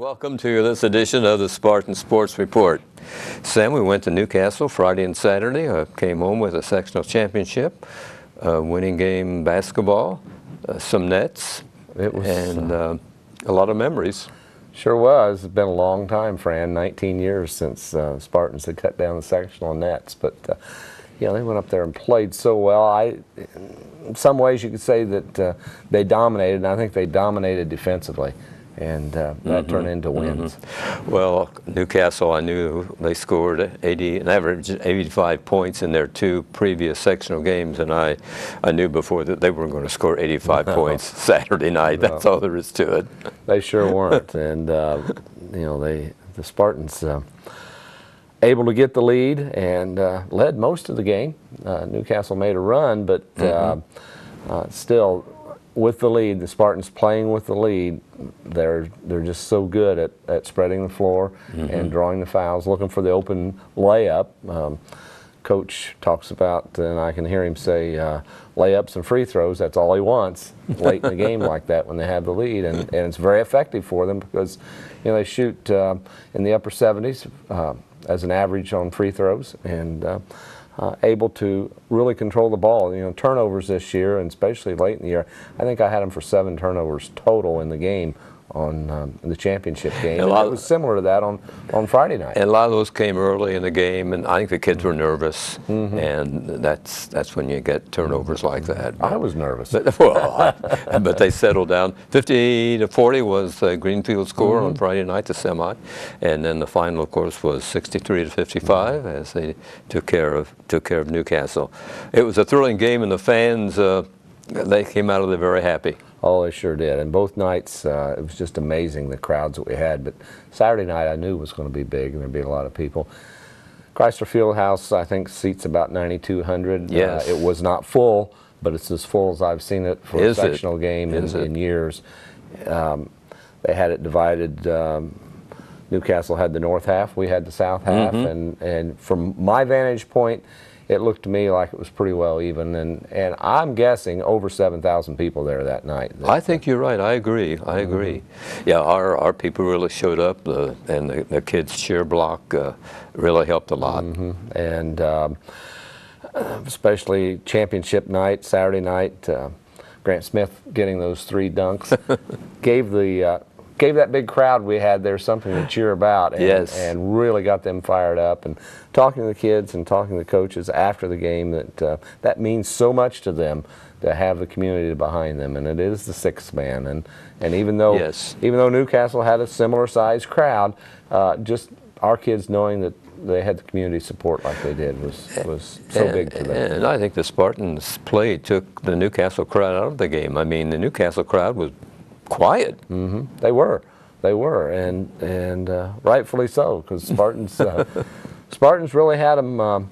welcome to this edition of the Spartan Sports Report. Sam, we went to Newcastle Friday and Saturday. Came home with a sectional championship, winning game basketball, some nets, and a lot of memories. Sure was. It's been a long time, Fran. 19 years since Spartans had cut down the sectional nets, but yeah, they went up there and played so well. In some ways, you could say that they dominated, and I think they dominated defensively. And that turned into wins. Well, Newcastle, I knew they scored an average 85 points in their two previous sectional games, and I knew before that they weren't going to score 85 points Saturday night. That's all there is to it. They sure weren't, and you know, the Spartans able to get the lead and led most of the game. Newcastle made a run, but still. With the lead, the Spartans playing with the lead, they're just so good at spreading the floor and drawing the fouls, looking for the open layup. Coach talks about, and I can hear him say, layups and free throws. That's all he wants late in the game like that when they have the lead, and it's very effective for them because you know they shoot in the upper 70s as an average on free throws, and able to really control the ball. You know, turnovers this year, and especially late in the year, I think I had them for 7 turnovers total in the game on the championship game. And it was similar to that on Friday night. And a lot of those came early in the game, and I think the kids were nervous, and that's when you get turnovers like that. I was nervous. But, well, but they settled down. 50-40 was the Greenfield score on Friday night, the semi, and then the final, of course, was 63-55 as they took care of Newcastle. It was a thrilling game, and the fans they came out of there very happy. Oh, they sure did. And both nights, it was just amazing, the crowds that we had. But Saturday night, I knew was going to be big, and there'd be a lot of people. Chrysler Fieldhouse, I think, seats about 9,200. Yes. It was not full, but it's as full as I've seen it for a sectional game in years. They had it divided. Newcastle had the north half, we had the south half, and from my vantage point, it looked to me like it was pretty well even, and I'm guessing over 7,000 people there that night. I think you're right. I agree. I agree. Yeah, our people really showed up, and the kids' cheer block really helped a lot. And especially championship night, Saturday night, Grant Smith getting those 3 dunks gave that big crowd we had there something to cheer about, and really got them fired up. And talking to the kids and talking to the coaches after the game, that means so much to them to have the community behind them, and it is the sixth man. And even though Newcastle had a similar sized crowd, just our kids knowing that they had the community support like they did was so big to them. And I think the Spartans play took the Newcastle crowd out of the game. I mean, the Newcastle crowd was quiet. They were, and rightfully so, because Spartans really had them on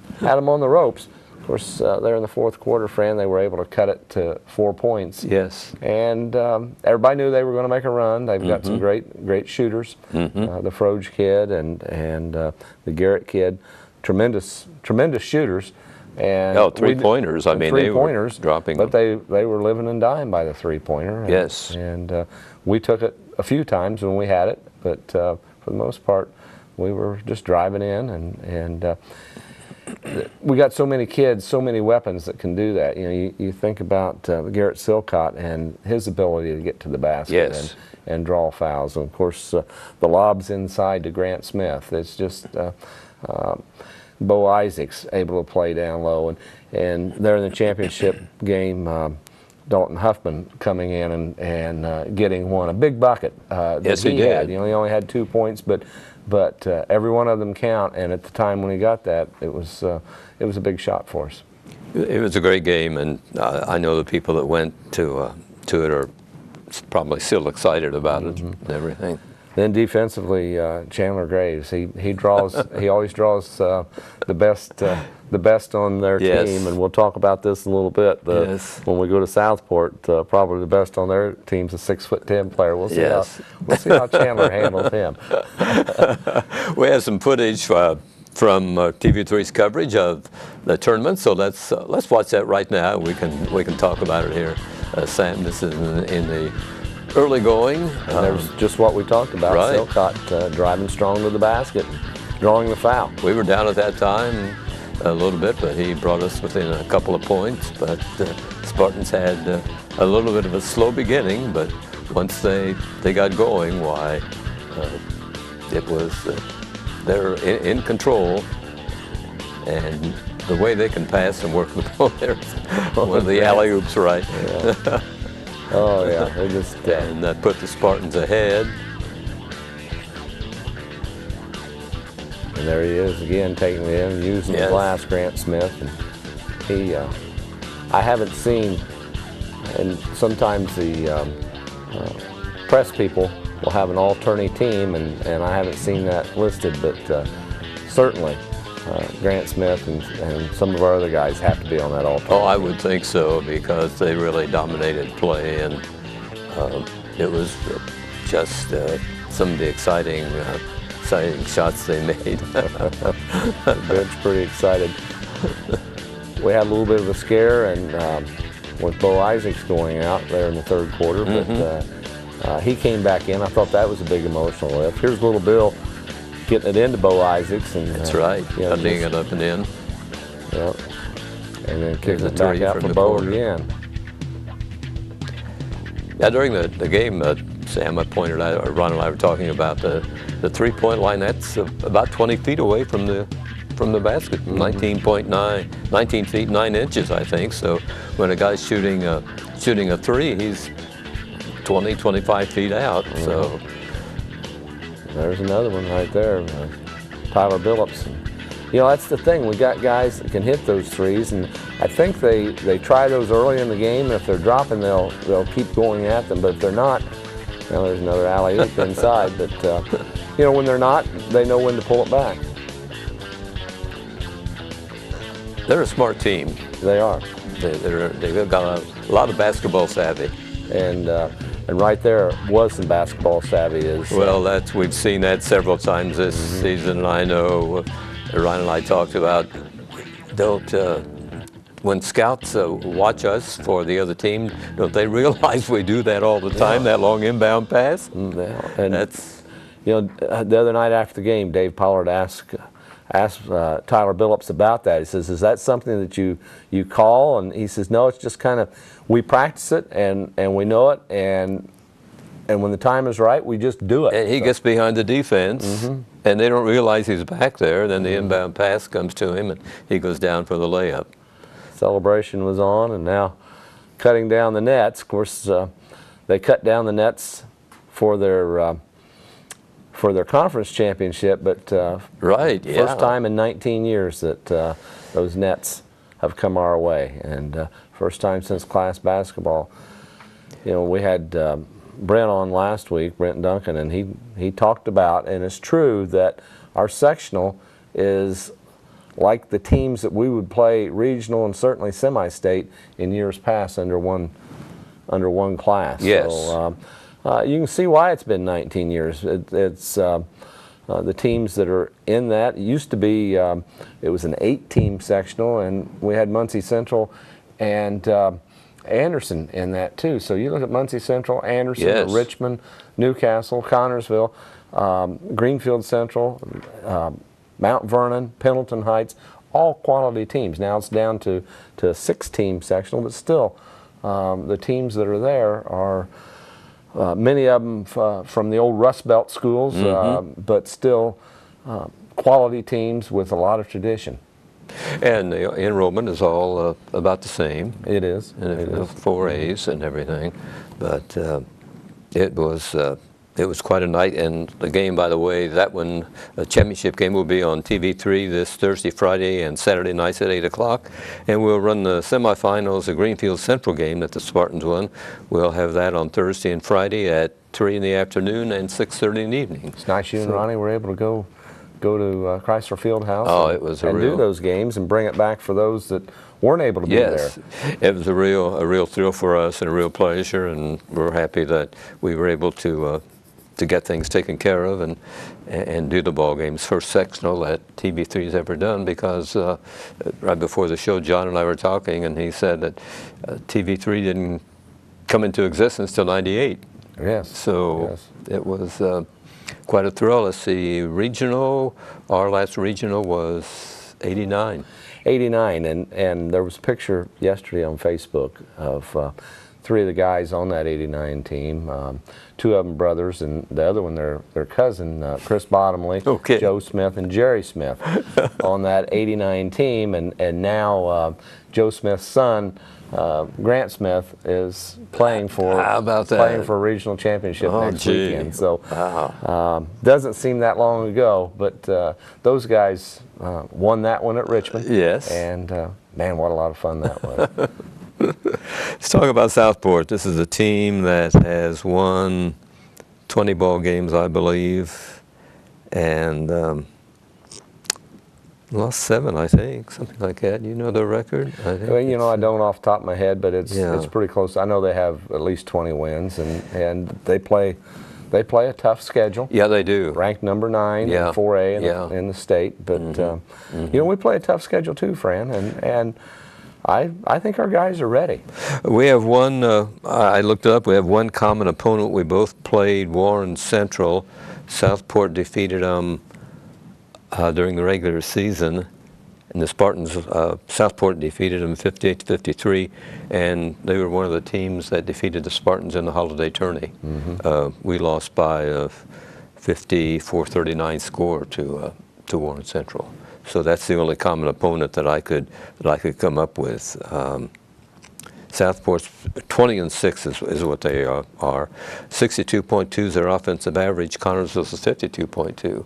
the ropes. Of course, there in the fourth quarter, Fran, they were able to cut it to 4 points. Yes. And everybody knew they were going to make a run. They've got some great shooters. The Froge kid and the Garrett kid, tremendous shooters. And three-pointers. I mean, they were dropping but them. they were living and dying by the three-pointer. Yes. And we took it a few times when we had it, but for the most part, we were just driving in, and we got so many kids, so many weapons that can do that. You know, you think about Garrett Silcott and his ability to get to the basket and draw fouls, and of course the lobs inside to Grant Smith. It's just. Bo Isaacs able to play down low, and there in the championship game, Dalton Huffman coming in and getting one, a big bucket. Yes, he did. You know, he only had 2 points, but every one of them count. And at the time when he got that, it was a big shot for us. It was a great game, and I know the people that went to it are probably still excited about it and everything. Then defensively, Chandler Graves, he always draws the best on their team, and we'll talk about this in a little bit. When we go to Southport, probably the best on their team's a 6'10" player. We'll see how Chandler handles him. We have some footage from TV3's coverage of the tournament, so let's watch that right now. We can talk about it here. Sam, this is in the early going. And there's just what we talked about. Right. Silcott driving strong to the basket, drawing the foul. We were down at that time a little bit, but he brought us within a couple of points. But Spartans had a little bit of a slow beginning, but once they got going, why, it was, they're in control. And the way they can pass and work the ball, there's one of the alley-oops, right? Yeah. Oh, yeah. They just, And that put the Spartans ahead. And there he is again, taking it in, using the glass, Grant Smith. And he, I haven't seen, and sometimes the press people will have an alternate team, and I haven't seen that listed, but certainly Grant Smith and some of our other guys have to be on that alternate. Oh, I would think so, because they really dominated play, and it was just some of the exciting shots they made. The bench pretty excited. We had a little bit of a scare, and with Bo Isaacs going out there in the third quarter, but he came back in. I thought that was a big emotional lift. Here's little Bill getting it into Bo Isaacs, and That's right, cutting it up and in. Yep. And then kicking There's it a back three out from for the Bo corner. again. Yeah, during the game, Sam, I pointed out, or Ron and I were talking about the three-point line. That's about 20 feet away from the basket, 19 feet 9 inches, I think. So when a guy's shooting a three, he's 20, 25 feet out. So there's another one right there, Tyler Billups. You know, that's the thing. We got guys that can hit those threes, and I think they try those early in the game. And if they're dropping, they'll keep going at them. But if they're not, you know, there's another alley-oop inside. But you know, when they're not, they know when to pull it back. they're a smart team. They are. They've got a lot of basketball savvy. And right there was some basketball savvy. Well, we've seen that several times this season, and I know Ryan and I talked about when scouts watch us for the other team, don't they realize we do that all the time, that long inbound pass? And that's, you know, the other night after the game, Dave Pollard asked Tyler Billups about that. He says, "Is that something that you call?" And he says, "No, it's just kind of, we practice it and we know it, and when the time is right, we just do it." and he gets behind the defense, and they don't realize he's back there. Then the inbound pass comes to him, and he goes down for the layup. Celebration was on, and now cutting down the nets. Of course, they cut down the nets for their conference championship, but Right, yeah. first time in 19 years that those nets have come our way, and first time since class basketball. You know, we had Brent on last week, Brent Duncan, and he talked about, and it's true, that our sectional is like the teams that we would play regional and certainly semi-state in years past under one class. Yes. So, you can see why it's been 19 years. It's the teams that are in that. It used to be, it was an 8-team sectional, and we had Muncie Central and Anderson in that too. So you look at Muncie Central, Anderson, Yes. Richmond, Newcastle, Connorsville, Greenfield Central, Mount Vernon, Pendleton Heights, all quality teams. Now it's down to a 6-team sectional, but still the teams that are there are many of them from the old Rust Belt schools, but still quality teams with a lot of tradition. And the enrollment is all about the same. It is. And It is. 4As and everything, but it was quite a night. And the game, by the way, that one, the championship game, will be on TV3 this Thursday, Friday, and Saturday nights at 8 o'clock. And we'll run the semifinals, the Greenfield Central game that the Spartans won. We'll have that on Thursday and Friday at 3 in the afternoon and 6:30 in the evening. It's nice you and Ronnie were able to go to Chrysler Fieldhouse. Oh, and, it was and do those games and bring it back for those that weren't able to be Yes, there. it was a real thrill for us and a real pleasure, and we're happy that we were able to get things taken care of and do the ball games. First sectional that TV3's ever done, because right before the show, John and I were talking, and he said that TV3 didn't come into existence till '98. Yes. So yes. it was quite a thrill. Let's see, regional, our last regional was 89. 89, and there was a picture yesterday on Facebook of 3 of the guys on that 89 team. 2 of them brothers, and the other one their cousin, Chris Bottomley, Okay. Joe Smith, and Jerry Smith on that 89 team. And now Joe Smith's son, Grant Smith, is playing for How about that? playing for a regional championship Oh, next gee. weekend. So Wow. doesn't seem that long ago, but those guys won that one at Richmond. Yes. And man, what a lot of fun that was. Let's talk about Southport. This is a team that has won 20 ball games, I believe, and lost 7, I think, something like that. You know their record? I think Well, you know, I don't off the top of my head, but it's Yeah. it's pretty close. I know they have at least 20 wins, and they play a tough schedule. Yeah, they do. Ranked number 9 Yeah. in 4A Yeah. in the state, but you know, we play a tough schedule too, Fran, and I think our guys are ready. We have one, I looked it up, we have one common opponent. We both played Warren Central. Southport defeated them during the regular season, and the Spartans, Southport defeated them 58-53, and they were one of the teams that defeated the Spartans in the holiday tourney. We lost by a 54-39 score to Warren Central. So that's the only common opponent that I could come up with. Southport's 20-6 is what they are. 62.2 is their offensive average. Connersville's is 52.2.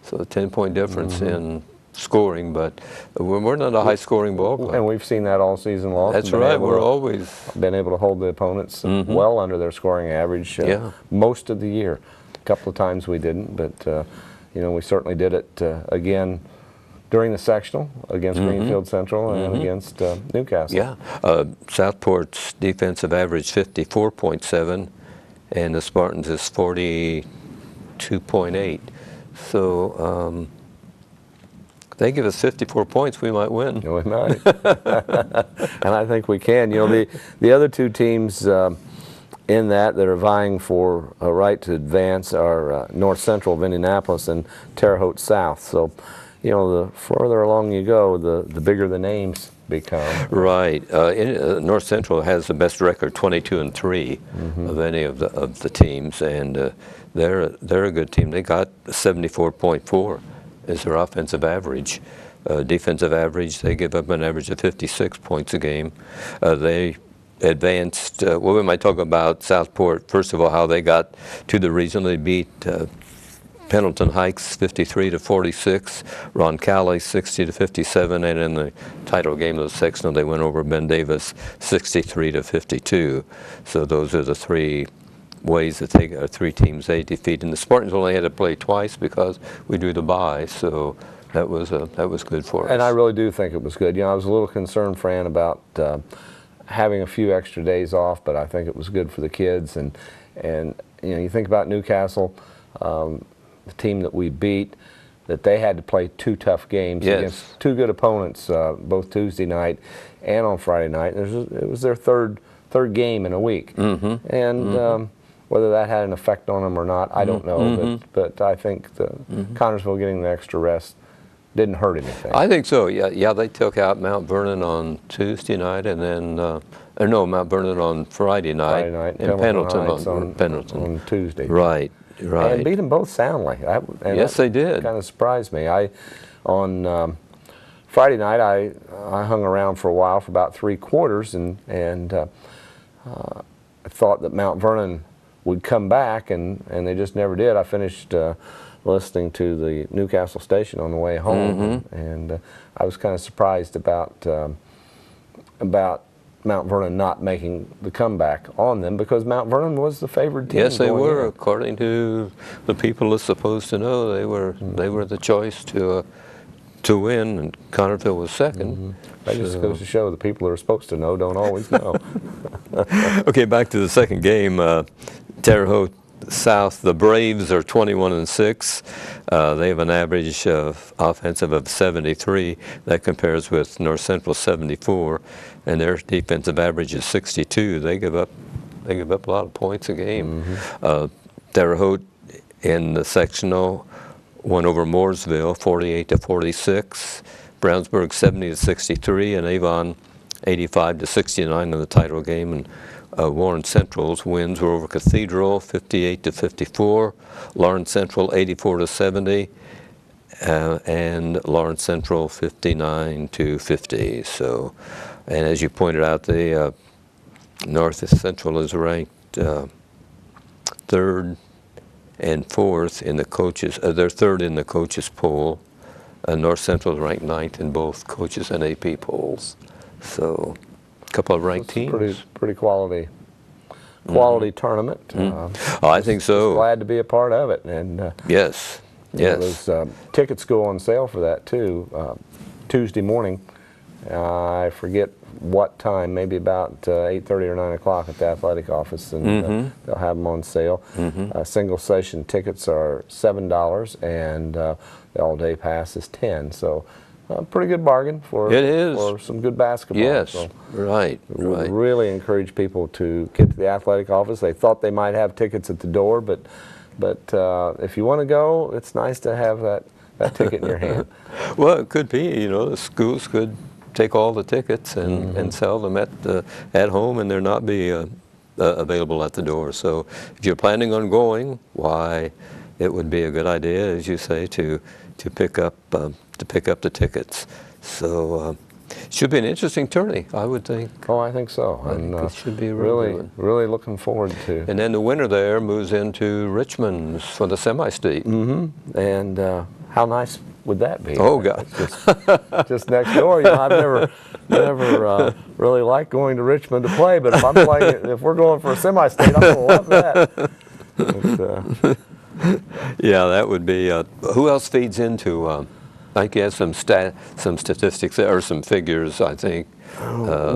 So a 10-point difference in scoring, but we're not a high-scoring ball club. And we've seen that all season long. That's right. We're always been able to hold the opponents well under their scoring average Yeah. most of the year. A couple of times we didn't, but you know, we certainly did it again during the sectional against Greenfield Central and against Newcastle. Yeah. Southport's defensive average 54.7, and the Spartans is 42.8. So they give us 54 points, we might win. We might. And I think we can. You know, the other 2 teams in that are vying for a right to advance are North Central of Indianapolis and Terre Haute South. So, you know, the further along you go, the bigger the names become. Right. North Central has the best record, 22-3 of any of the teams, and they're a good team. They got 74.4 is their offensive average. Defensive average, they give up an average of 56 points a game. They advanced. Well, we might talk about Southport. First of all, how they got to the regional. They beat Pendleton Heights 53-46, Roncalli 60-57, and in the title game of the sectional, they went over Ben Davis 63-52. So those are the 3 ways that 3 teams they defeat. And the Spartans only had to play twice because we do the bye. So that was good for us. And I really do think it was good. You know, I was a little concerned, Fran, about having a few extra days off, but I think it was good for the kids. And you know, you think about Newcastle. The team that we beat, that they had to play 2 tough games against 2 good opponents, both Tuesday night and on Friday night. It was their third game in a week, and whether that had an effect on them or not, I don't know. But I think the Connersville getting the extra rest didn't hurt anything. I think so. Yeah. They took out Mount Vernon on Tuesday night, and then Mount Vernon on Friday night, and Pendleton on Pendleton on Tuesday. Right. And beat them both soundly. Yes, they did. Kind of surprised me. On Friday night, I hung around for a while, for about 3 quarters, and I thought that Mount Vernon would come back, and they just never did. I finished listening to the Newcastle station on the way home, and I was kind of surprised about Mount Vernon not making the comeback on them, because Mount Vernon was the favored team. Yes, they were. in. According to the people that's supposed to know, they were the choice to win, and Connersville was second. That just goes to show the people who are supposed to know don't always know. Okay, back to the second game. Terre Haute South, the Braves are 21-6. They have an average of offensive of 73. That compares with North Central 74, and their defensive average is 62. They give up They give up a lot of points a game. Terre Haute in the sectional won over Mooresville 48-46. Brownsburg 70-63, and Avon 85-69 in the title game. And Warren Central's wins were over Cathedral 58-54, Lawrence Central 84-70, and Lawrence Central 59-50. So, and as you pointed out, the North Central is ranked third and fourth in the coaches. They're third in the coaches poll. North Central is ranked ninth in both coaches and AP polls. So, a couple of ranked teams. Pretty quality tournament. I think so. Just glad to be a part of it. And yes. Those tickets go on sale for that too. Tuesday morning. I forget what time, maybe about 8:30 or 9 o'clock at the athletic office, and they'll have them on sale. Single session tickets are $7, and the all-day pass is $10. So, pretty good bargain for some good basketball. Yes, so right. We really encourage people to get to the athletic office. They thought they might have tickets at the door, but if you want to go, it's nice to have that ticket in your hand. Well, it could be. You know, the schools could take all the tickets and sell them at home, and they're not be available at the door. So, if you're planning on going, why, it would be a good idea, as you say, to pick up the tickets. So, it should be an interesting tourney, I would think. Oh, I think so. I think it should be really looking forward to. And then the winner there moves into Richmond for the semi-state. And how nice would that be? Oh God! Just next door. You know, I've never really liked going to Richmond to play, but if we're going for a semi-state, I'm gonna love that. But, yeah, that would be. Who else feeds into? I think you have some statistics there, or some figures, I think. The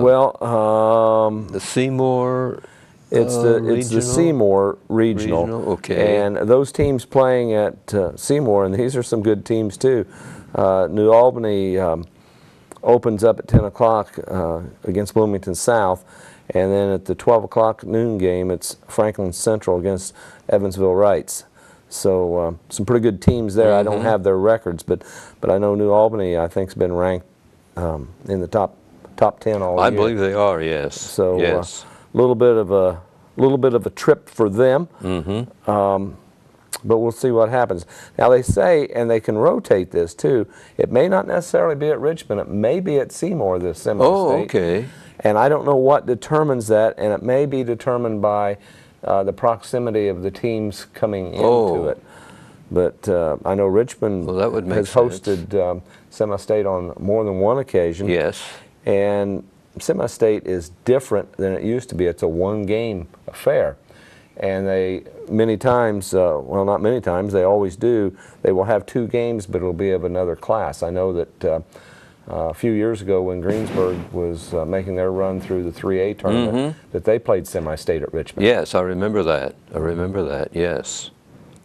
Seymour. It's the Seymour Regional. Okay. And those teams playing at Seymour, and these are some good teams too. New Albany opens up at 10 o'clock against Bloomington South, and then at the 12 o'clock noon game, it's Franklin Central against Evansville Wrights. So some pretty good teams there. I don't have their records, but I know New Albany, I think, has been ranked in the top 10 all year. I believe they are. Yes. So yes. A little bit of a trip for them. But we'll see what happens. Now they say, and they can rotate this too, it may not necessarily be at Richmond, it may be at Seymour this semi-state. Oh, okay. And I don't know what determines that, and it may be determined by the proximity of the teams coming into it. But I know Richmond has hosted semi-state on more than one occasion. Yes. And semi-state is different than it used to be. It's a one-game affair. And they, many times, well, not many times, they always do, they will have two games, but it'll be of another class. I know that a few years ago when Greensburg was making their run through the 3A tournament, that they played semi-state at Richmond. Yes, I remember that. I remember that, yes.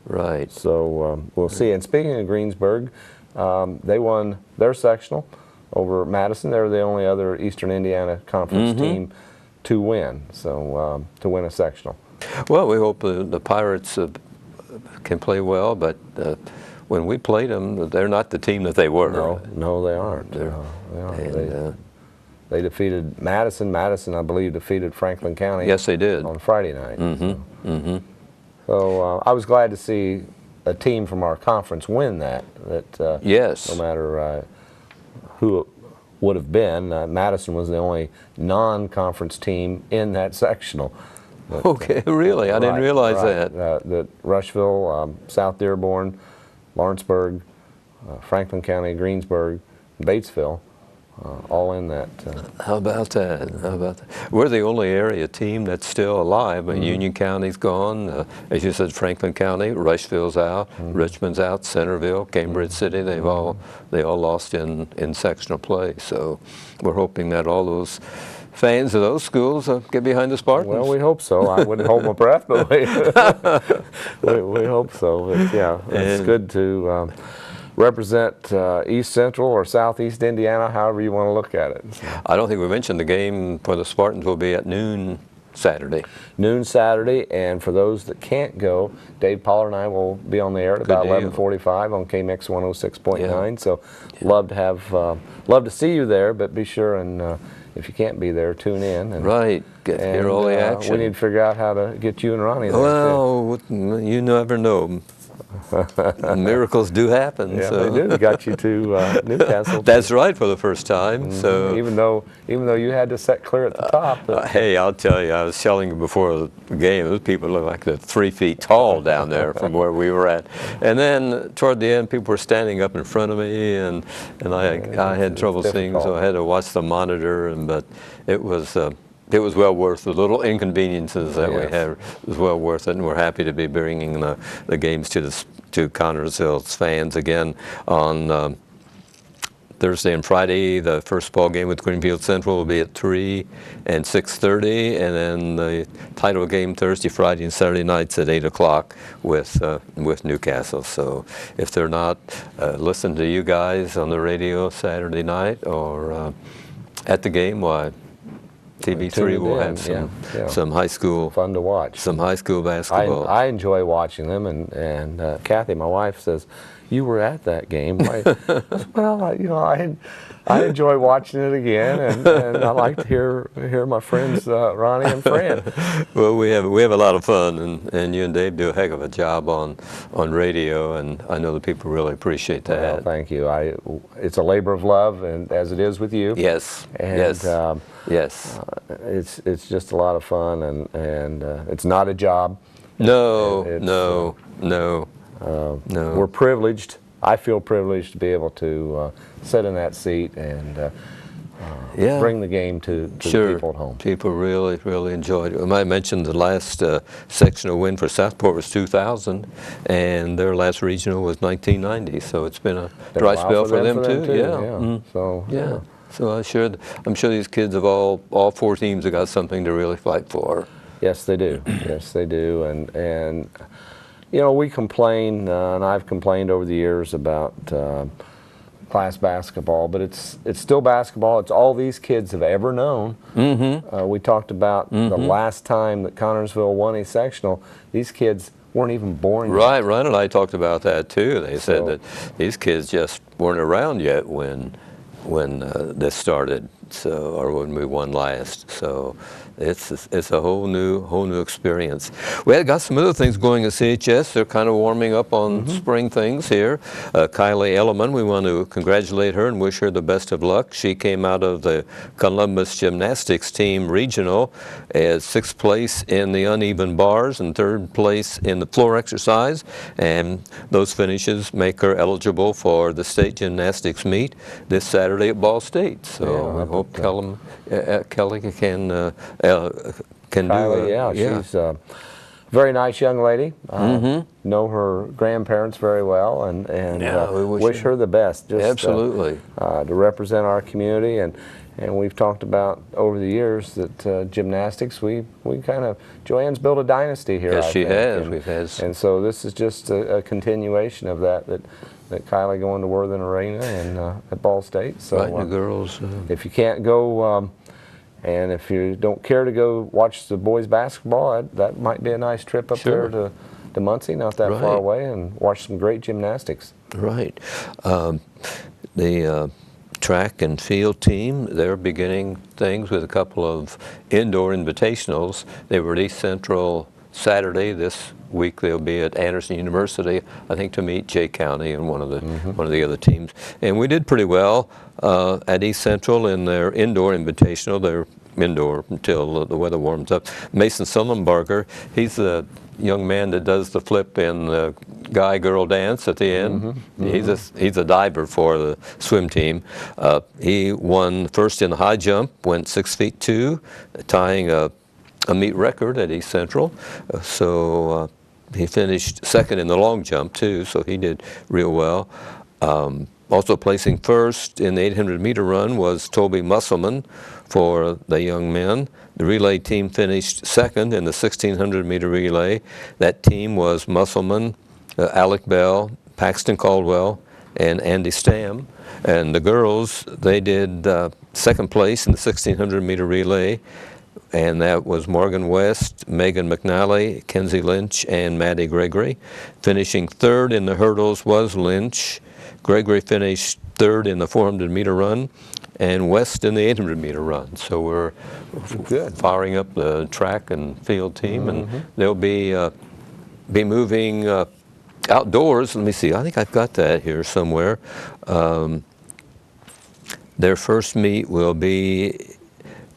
Right. So we'll see. And speaking of Greensburg, they won their sectional over Madison. They're the only other Eastern Indiana Conference team to win, so to win a sectional. Well, we hope the Pirates can play well, but when we played them, they're not the team that they were. No, they aren't. They aren't. They defeated Madison. Madison, I believe, defeated Franklin County. Yes, they did. On Friday night. So I was glad to see a team from our conference win that. Yes. No matter who it would have been, Madison was the only non-conference team in that sectional. But, okay, really? I didn't realize that. That Rushville, South Dearborn, Lawrenceburg, Franklin County, Greensburg, Batesville, all in that. How about that? How about that? We're the only area team that's still alive. Union County's gone. As you said, Franklin County, Rushville's out, Richmond's out, Centerville, Cambridge City. They all lost in sectional play. So we're hoping that all those fans of those schools get behind the Spartans. Well, we hope so. I wouldn't hold my breath, but we hope so. But yeah, it's good to represent East Central or Southeast Indiana, however you want to look at it. I don't think we mentioned the game for the Spartans will be at noon Saturday. Noon Saturday, and for those that can't go, Dave Pollard and I will be on the air at about 11:45 on KMX 106.9. So, love to see you there. But be sure and if you can't be there, tune in. And, right, hear all the action. We need to figure out how to get you and Ronnie there. Well, you never know. Miracles do happen. Yeah, so. they do. Got you to Newcastle. That's right, for the first time. Mm-hmm. So even though you had to set clear at the top. Hey, I'll tell you, I was telling you before the game, those people look like they're 3 feet tall down there from where we were at. And then toward the end, people were standing up in front of me, and I had trouble seeing, so I had to watch the monitor. But it was well worth the little inconveniences that we had. It was well worth it, and we're happy to be bringing the games to Connersville's fans again on Thursday and Friday. The first ball game with Greenfield Central will be at 3 and 6:30, and then the title game Thursday, Friday, and Saturday nights at 8 o'clock with Newcastle. So if they're not listening to you guys on the radio Saturday night or at the game, why? TV3 will have some high school fun to watch. Some high school basketball. I enjoy watching them, and Kathy, my wife, says, "You were at that game." Well, I enjoy watching it again, and I like to hear my friends Ronnie and Fran. Well, we have a lot of fun, and you and Dave do a heck of a job on radio, and I know the people really appreciate that. Well, thank you. It's a labor of love, and as it is with you. Yes. And, yes. Yes. It's just a lot of fun, and it's not a job. No. No. We're privileged. I feel privileged to be able to sit in that seat and bring the game to the people at home. People really, really enjoyed it. I might mention the last sectional win for Southport was 2000, and their last regional was 1990. So it's been a dry spell for them too. Yeah. Mm. So So I'm sure these kids of all 4 teams have got something to really fight for. Yes, they do. Yes, they do. And we complain, and I've complained over the years about class basketball, but it's still basketball. It's all these kids have ever known. Mm-hmm. We talked about the last time that Connersville won a sectional. These kids weren't even born yet. Right, Ron and I talked about that too. They said that these kids just weren't around yet when this started, or when we won last. So it's a whole new experience. We had got some other things going at CHS. They're kind of warming up on spring things here. Kylie Elliman, we want to congratulate her and wish her the best of luck. She came out of the Columbus Gymnastics team regional as 6th place in the uneven bars and 3rd place in the floor exercise, and those finishes make her eligible for the state gymnastics meet this Saturday at Ball State. So I hope Kelly can Kylie, do she's a very nice young lady. Know her grandparents very well, and we wish her the best. Just, absolutely. To represent our community, and we've talked about over the years that gymnastics, we kind of, Joanne's built a dynasty here. Yes, she has. And, we've had. And so this is just a continuation of that Kylie going to Worthen Arena and at Ball State. So right, the girls. If you can't go. And if you don't care to go watch the boys basketball, that might be a nice trip up there to Muncie, not that far away, and watch some great gymnastics. Right. The track and field team, they're beginning things with a couple of indoor invitationals. They were at East Central Saturday. This week they'll be at Anderson University, I think, to meet Jay County and one of the other teams. And we did pretty well at East Central in their indoor invitational. They're indoor until the weather warms up. Mason Sullenberger, he's the young man that does the flip in the guy-girl dance at the end. He's a diver for the swim team. He won first in the high jump, went 6'2", tying a meet record at East Central. He finished second in the long jump too, so he did real well. Also placing first in the 800-meter run was Toby Musselman for the young men. The relay team finished second in the 1,600-meter relay. That team was Musselman, Alec Bell, Paxton Caldwell, and Andy Stam. And the girls, they did second place in the 1,600-meter relay. and that was Morgan West, Megan McNally, Kenzie Lynch, and Maddie Gregory. Finishing third in the hurdles was Lynch. Gregory finished third in the 400-meter run, and West in the 800-meter run. So we're good, firing up the track and field team, and they'll be moving outdoors. Let me see. I think I've got that here somewhere. Their first meet will be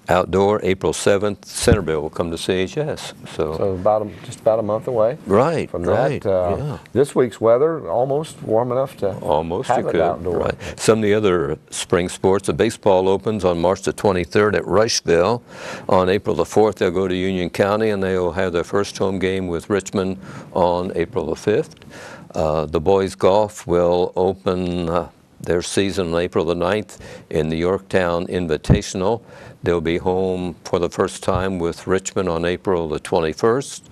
outdoor April 7th. Centerville will come to CHS. So just about a month away. Right. From right. that, Yeah. This week's weather almost warm enough to have it outdoor. Right. Some of the other spring sports, the baseball opens on March the 23rd at Rushville. On April the 4th, they'll go to Union County, and they will have their first home game with Richmond on April the 5th. The boys golf will open their season on April the 9th in the Yorktown Invitational. They'll be home for the first time with Richmond on April the 21st.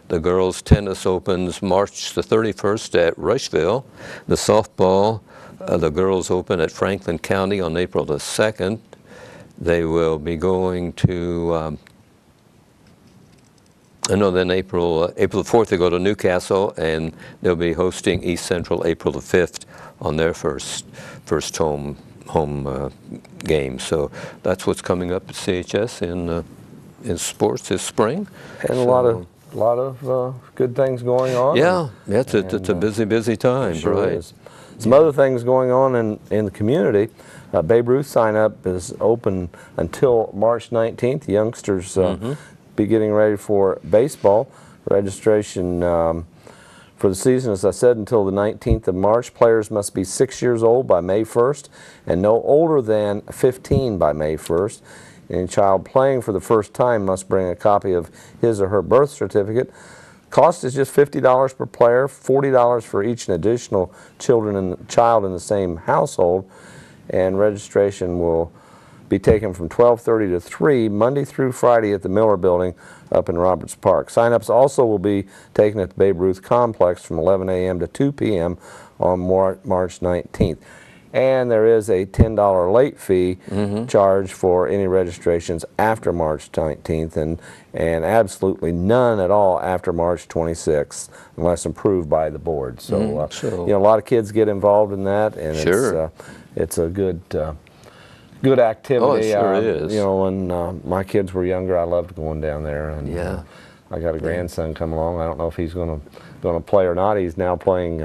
The girls' tennis opens March the 31st at Rushville. The softball, the girls open at Franklin County on April the 2nd. They will be going to, then April the 4th they go to Newcastle, and they'll be hosting East Central April the 5th on their first home game. So that's what's coming up at CHS in sports this spring. And a lot of good things going on. Yeah, it's a busy time. Sure right. is. Some other things going on in the community. Babe Ruth sign up is open until March 19th. The youngsters be getting ready for baseball. Registration for the season, as I said, until the 19th of March. Players must be 6 years old by May 1st and no older than 15 by May 1st. Any child playing for the first time must bring a copy of his or her birth certificate. Cost is just $50 per player, $40 for each additional child in the same household, and registration will be taken from 12:30 to 3 Monday through Friday at the Miller Building up in Roberts Park. Sign-ups also will be taken at the Babe Ruth Complex from 11 a.m. to 2 p.m. on March 19th. And there is a $10 late fee charge for any registrations after March 19th, and absolutely none at all after March 26th, unless approved by the board. So, you know, a lot of kids get involved in that, and it's a good activity. Oh, it sure is. You know, when my kids were younger, I loved going down there. And I got a grandson come along. I don't know if he's going to play or not. He's now playing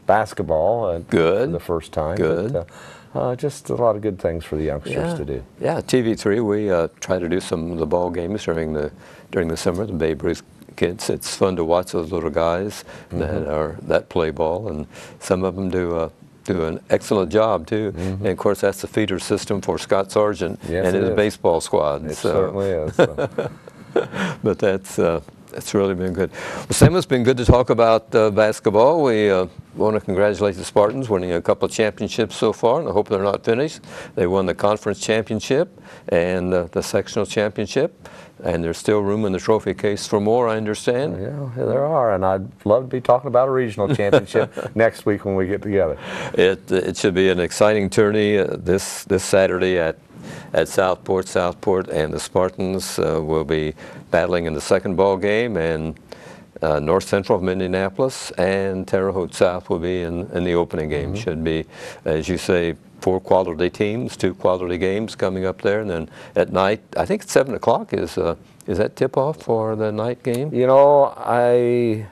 basketball for the first time. Good. But, just a lot of good things for the youngsters to do. Yeah, TV3, we try to do some of the ball games during the summer, the Babe Ruth kids. It's fun to watch those little guys that play ball, and some of them do an excellent job too. And of course that's the feeder system for Scott Sargent and his baseball squad. It certainly is. But that's really been good. Well, Sam, it's been good to talk about basketball. We want to congratulate the Spartans winning a couple of championships so far, and I hope they're not finished. They won the conference championship and the sectional championship, and there's still room in the trophy case for more, I understand. Yeah, there are, and I'd love to be talking about a regional championship next week when we get together. It should be an exciting tourney this Saturday at Southport, and the Spartans will be battling in the second ball game, and North Central from Indianapolis and Terre Haute South will be in the opening game. Should be, as you say, 4 quality teams, 2 quality games coming up there, and then at night, I think it's 7 o'clock is that tip-off for the night game? You know,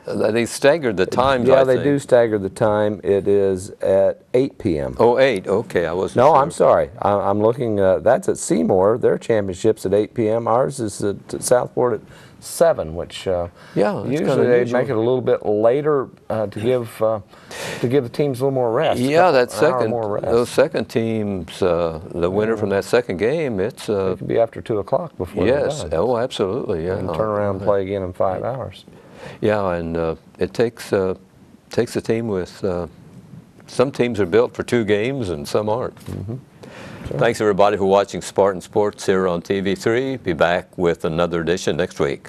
they staggered the times, yeah, I think. they do stagger the time. It is at 8 p.m. Oh, 8, okay, I wasn't No, sure. I'm sorry. I'm looking, that's at Seymour. Their championship's at 8 p.m. Ours is at Southport at 7, which usually they make it a little bit later to give the teams a little more rest. Yeah, those second teams, the winner from that second game, it can be after 2 o'clock before. Yes, they're done. oh, absolutely, yeah. And turn around and play again in 5 hours. Yeah, and it takes a team with. Some teams are built for 2 games, and some aren't. Sure. Thanks everybody for watching Spartan Sports here on TV3. Be back with another edition next week.